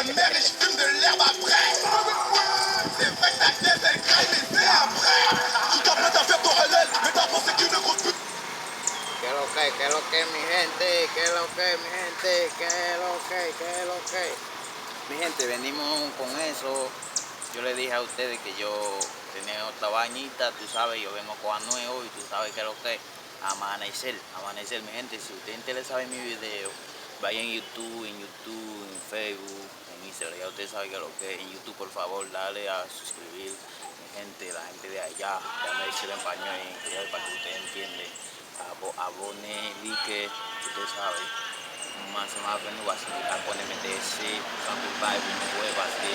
la mer et je fume de l'herbe après. C'est vrai que ta tête elle craille, mais c'est après. Tu t'apprêtes à faire ton halal, mais t'as pensé qu'une grosse pute. Que lo que, mi gente, que lo que, mi gente, que lo que. Mi gente, venimos con eso. Yo le dije a ustedes que yo tenía otra bañita, tú sabes, yo vengo con Anuel hoy, tú sabes que lo que. Amanecer, mi gente. Si usted interesa en mi video, vaya en YouTube, en Facebook, en Instagram, ya usted sabe que lo que. En YouTube, por favor, dale a suscribir. Mi gente, la gente de allá, ya me dice el español en inglés para que usted entienda. Abone, like, usted sabe. Mas más bueno va a seguir a poner MTS, sampai Bible no web pasti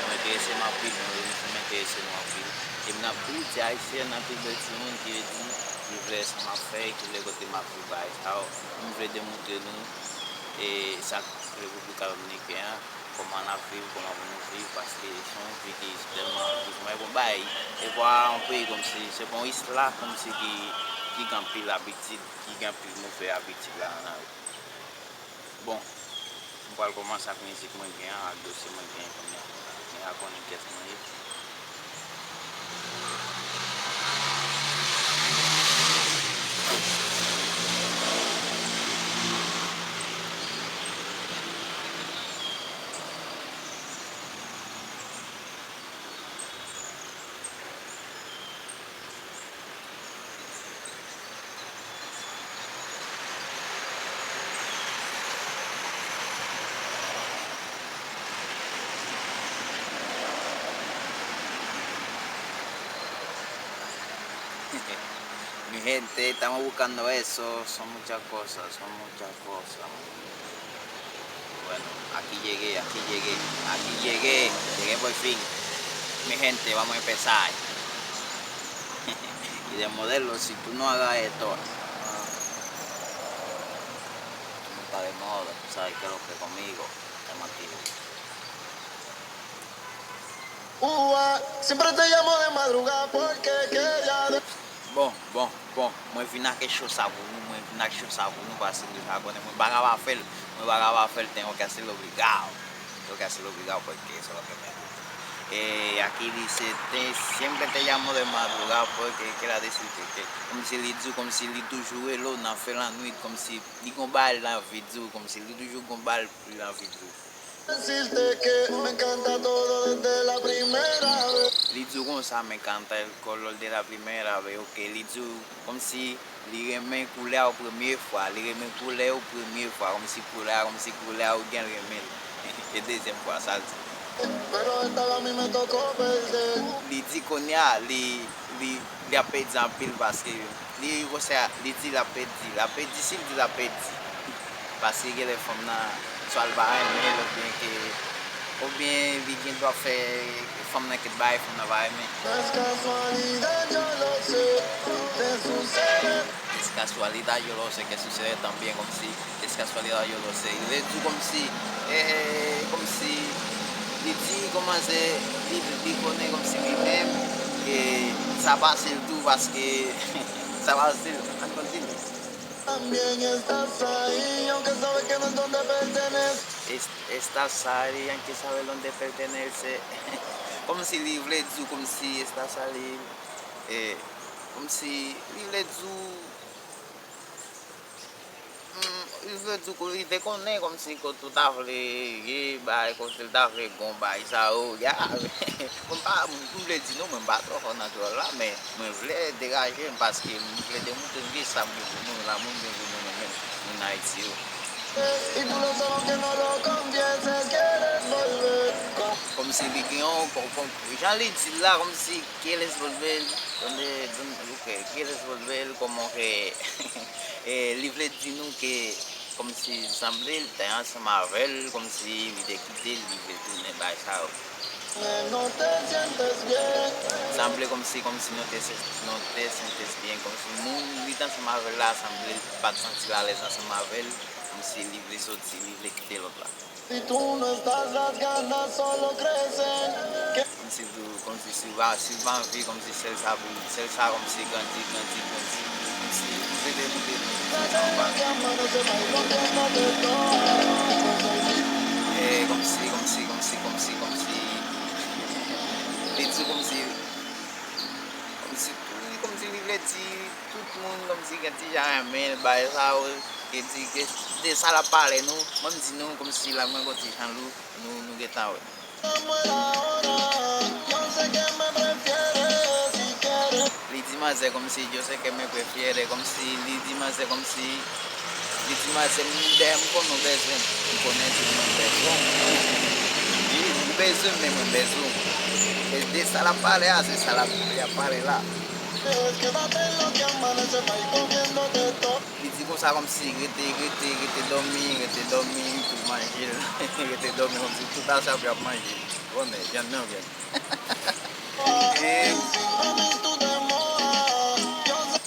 MTS mapil no MTS mapil. Na pizza aí se na pizza um que de vez uma fake lego de mapil vai how um vez de muito e sa República Dominicana como na fil como no fil pasti são fiquei tellement dos mais bom vai e voir un peu comme si c'est bon isla comme si qui gampil l'habitude qui gampil nous fait habitude là. Bom, algo más aquí ni siquiera muy bien, algo sí muy bien con mi con el que es muy Mi gente, estamos buscando eso, son muchas cosas. Bueno, aquí llegué por fin. Mi gente, vamos a empezar. Y de modelo, si tú no hagas esto, no está de moda, tú sabes que lo que conmigo te mantiene. Siempre te llamo de madrugada porque quería. Bom, muy final que yo sabuno, para hacer agora, muy vagabundo, tengo que hacerlo obligado, porque eso es lo que me gusta. Aquí dice, siempre te llamo de madrugada porque quiere decir que comme si il toujours là, on a fait la nuit, comme si il combat la vidéo, comme si il toujours combat la vidéo. Decirte que me encanta todo desde la primera vez. Lizu Gonza me encanta el color de la primera vez, que Lizu, como si me culé la première fois, me culé la première fois, comme si culé bien le deuxième fois, ça. Pero esta vez a mí me tocó perder. Lizu konya, li a perdu en pile parce que, li dit la perdu, s'il dit la perdu, parce que les femmes soit le barème, ou bien alguien doit faire femme que bail femme na vai mais Es casualidad, yo lo sé, te sucede. es casualidad yo lo sé que sucede también como si es casualidad yo lo sé y tú como si dit commencer dit connaît comme si lui-même que ça va ser tout parce que ça va ser en continu. También estás ahí, aunque sabes que no es donde perteneces. Estás ahí, aunque sabes dónde pertenece. Como si libre du, como si estás ahí, como si libre du, il te connaît comme si quand tu t'as fait, quand tu t'as fait, ça, ya, comme pas, je voulais dire non, mais pas trop naturel là, mais je voulais dégager parce que je voulais démontrer ça, la monde en Haïti. Y tú lo sabes que no lo confieses, quieres volver. Como si ya le dice la como si quieres volver donde quieres volver como que libre dino que como si semble te hace Marvel como si te quite libre tú ne baixado No te sientes bien. semble como si no te sientes bien como si muy vita se Marvel la semble pas sentir la les se Marvel como si libre sorti libre quitter l'autre. Si tú no estás, las ganas solo crecen. Como si Sylvain vit, comme si Celsa comme si grandit, comme si vous aidez comme jamais by ça que dit que de ça la parler nous même si nous comme si la main côté en nous geta ouais. Les dimanches c'est comme si je sais que me préfère comme si les dimanches c'est comme si les dimanches c'est m'dem qu'on nous besoin connaître nous besoin même besoin et de ça la parler c'est ça la parler là. Il dit comme ça comme si rete dormi pour manger rete dormi comme si tout à ça pour manger on est bien non bien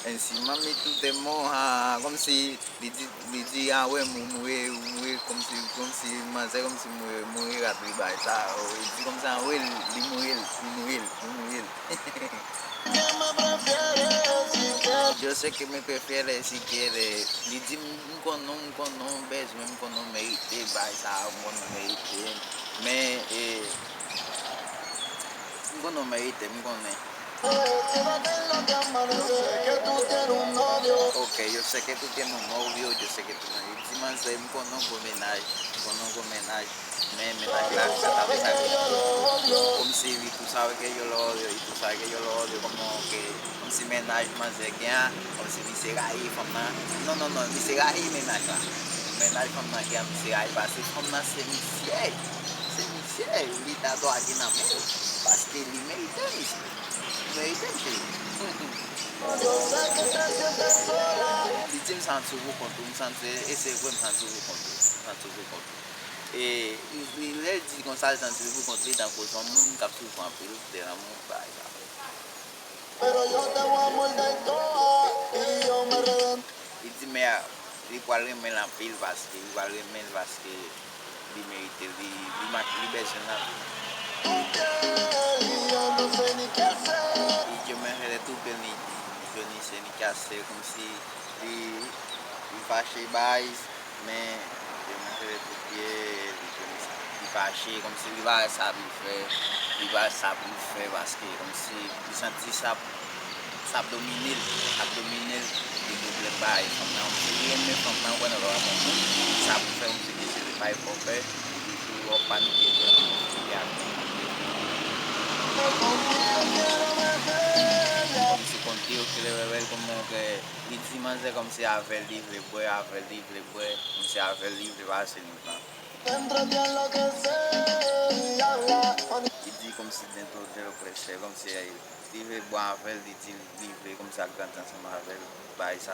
encima mi tu te moja como si di ah ouais mourir comme si mais c'est comme si mourir à triba ça il dit comme ça ouais li mourir yo sé que me prefiere si quiere li di un konon bes même konon mérité bah ça mon mérité mais un konon mérité un konon ok, yo sé que tú tienes un novio, yo sé que tú me dices, me conozco menage, me menage la cabeza, como si tú sabes que yo lo odio, y tú sabes que yo lo odio, como si menage más de que como si dice ahí, no, dice ahí menage fama que dice ahí, parce, fama c'est Michel, il t'a doit aquí na mesa, parce que il mérite ici. Dice me senti souvent content, me senti essayer me senti souvent content. Et il dit comme ça, il senti souvent content dans cause son monde cap souvent en pile de l'amour bah ça. Il dit mais il va remettre la pile parce que il va remettre parce que il mérite il besoin là. Y yo me enredé tout ni je ni sais ni casser comme si il fâché baise mais je me enredé tout pied il fâché comme si il va ça lui faire parce que comme si il sentit ça dominer il double baise comme ça on mais comme ça on va ça fait comme si c'est pas pour faire il faut paniquer como si contigo quiere beber como que encima de como si hacer libre, como si hacer libre va a ser nada. Y dit como si dentro de lo que sea, como si libre va a hacer libre, como si algo tan se va a hacer, va a ir a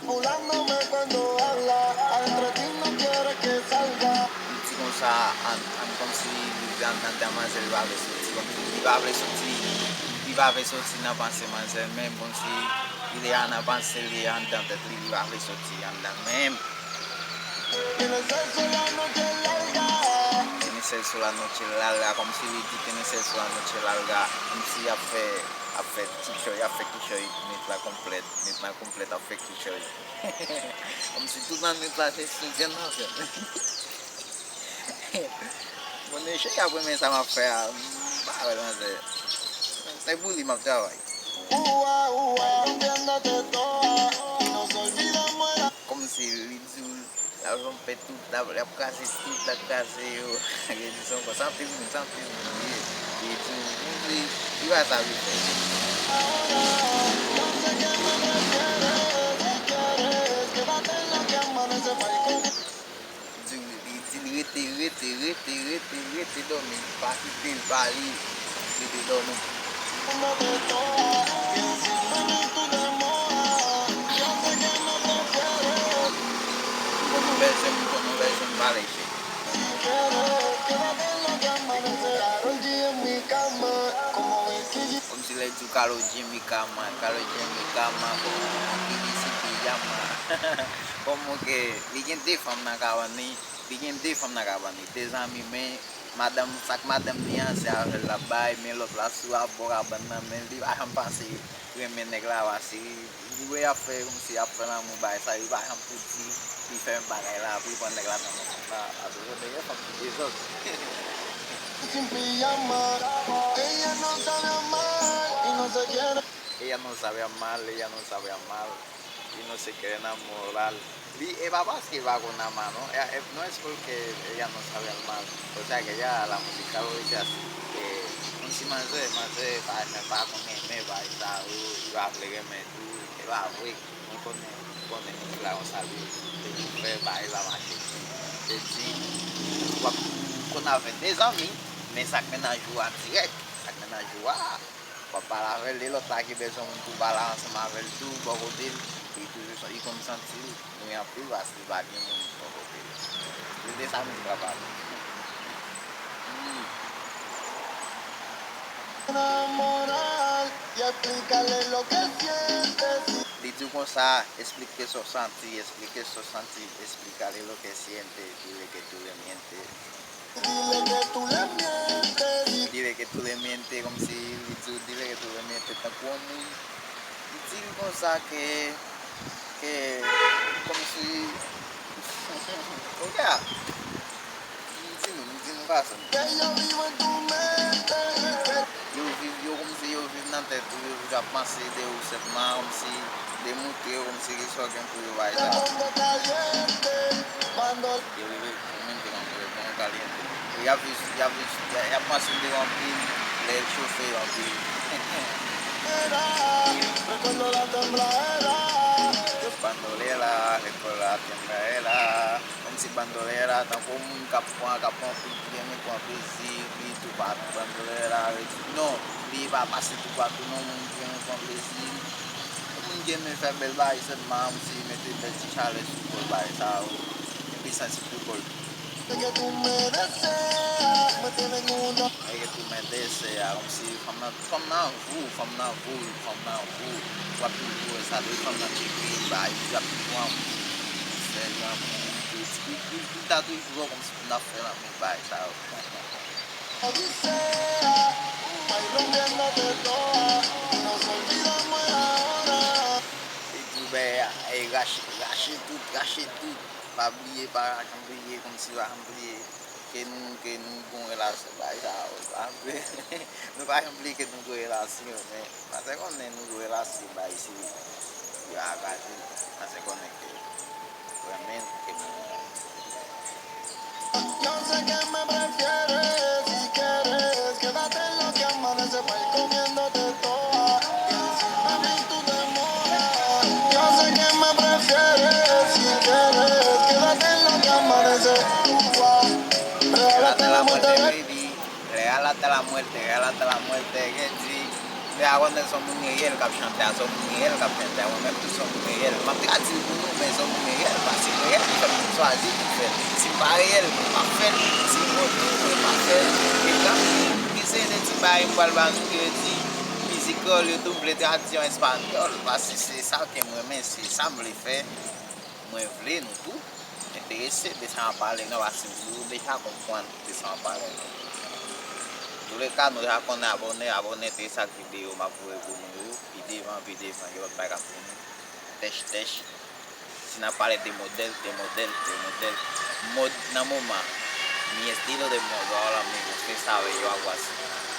Volándome cuando habla, adentro de ti no quiere que salga. Dici comme ça, comme si l'entendait más el va a sortir, comme si il va sortir dans pensée même comme si il est en pensée, il est en tête, il va sortir en même. Tiene sexo la noche larga. Tiene sexo la noche larga, como si tiene sexo la noche larga, comme si a fait t-shirt, a fait t-shirt, mettre la complète a fait t-shirt. Comme si tout dans notre place c'est bien non. Bon, je sais qu'après mais ça m'a fait bah ouais, c'est bully m'a travail. Como si la rompe toute la case toute la case yo disons que sans film et tout il va ça lui rete dormir pas il bali il dormir como ves en vale como si le digo Karol G en mi cama, como bikini sin pijama, como que alguien de fama na cabane, tes amis mais madame nia se a la bail mais l'autre la sous à boire banana mais il va en passer mais nèg la va si il va faire comme si après la mou bail ça il va en petit il fait un bagay là puis prendre nèg la dans à toujours nèg pas des autres sin pijama ella no sabe amar y no se quiere ella no sabe amar y no se quiere enamorar. Y papá que va con la mano, no es porque ella no sabe armar, o sea que ya la música lo dice así, que encima de más de me va con él, me va y tal, y va a plegarme tú, que va, güey, no con el clavo salir, me va y la mache. Et si, qu'on avait des amis, mais ça qu'on a joué en direct, ça qu'on a joué, papa avec les l'autre qui besoin de tout balancer ensemble avec tout, bon côté, et toujours il comme senti, nous en plus, parce qu'il va bien mon bon côté. C'est des amis papa. Enamorar y explicarle lo que sientes. Dis-tu comme ça, expliquer son senti, explicarle lo que siente, dile que tú le mientes. Dile que tú le mientes. Dile que tú le mientes como si, dile que tú le mientes, tan como decir cosas que como si oiga não passa Que yo vivo en tu mente. eu como se eu vivo na teta eu já passei de eu ser mal como se demutei como se isso alguém por vai Te dar pongo caliente. Cuando eu vivo realmente não eu pongo caliente eu já passei de uma pila de chofer uma pila recuerdo la tembladera. bandolera, recuerda tembladera, como si bandolera, tampoco un capón, tiene con y tu pato, bandolera, no, viva, pase tu pato, no, tiene con un día me fue bel baile, se mam, si me te bel chichale, super baile, sao, empieza a ser tu gol. Que tú me deseas, me tienen una. É que tu me deseas, como si, from now, what to do is I do from the chicken, but you got to go on. Tá tudo igual como se na fila me vai, tal. Odisea, ahí rompiéndote toda. Y nos olvidamos ahora. E tu vai, aí gâcher tudo. Para oublier, como se vai oublier. Que não com relação, vai, tal. Não vai oublier que não com relação, né? Mas é quando não com relação, vai, se eu agarro, mas é quando é que realmente que não. Yo sé que me prefieres, si quieres, quédate en lo que amanece para ir comiéndote toda. Y encima de mí tú te mojas. Yo sé que me prefieres, si quieres, quédate en lo que amanece. Regálate Regálate la la muerte, muerte, baby. Regálate la muerte, que sí. Vea cuando somos Miguel, caption, somos Miguel, caption, même tous somos Miguel. Ma pira dit pour nous, mais somos Miguel. Parce que Miguel, il fait pour choisir, il fait. Si pas réel, pas fait. Si moto, pas fait. Et là, qui c'est des petits bails, pour le banc, qui dit, musical, double tradition espagnole. Parce que c'est ça que moi, mais c'est ça me le fait. Moi, je voulais, nous tout. Intéressé de s'en parler, non, parce que vous déjà comprendre de s'en parler. Tous les cas, nous avons abonné à cette vidéo, ma pour vous, vidéo, il va pas pour nous. Test. Si on parle de modèles, mode, dans le moment, mi estilo de moda, ahora amigos, usted sabe, yo hago así.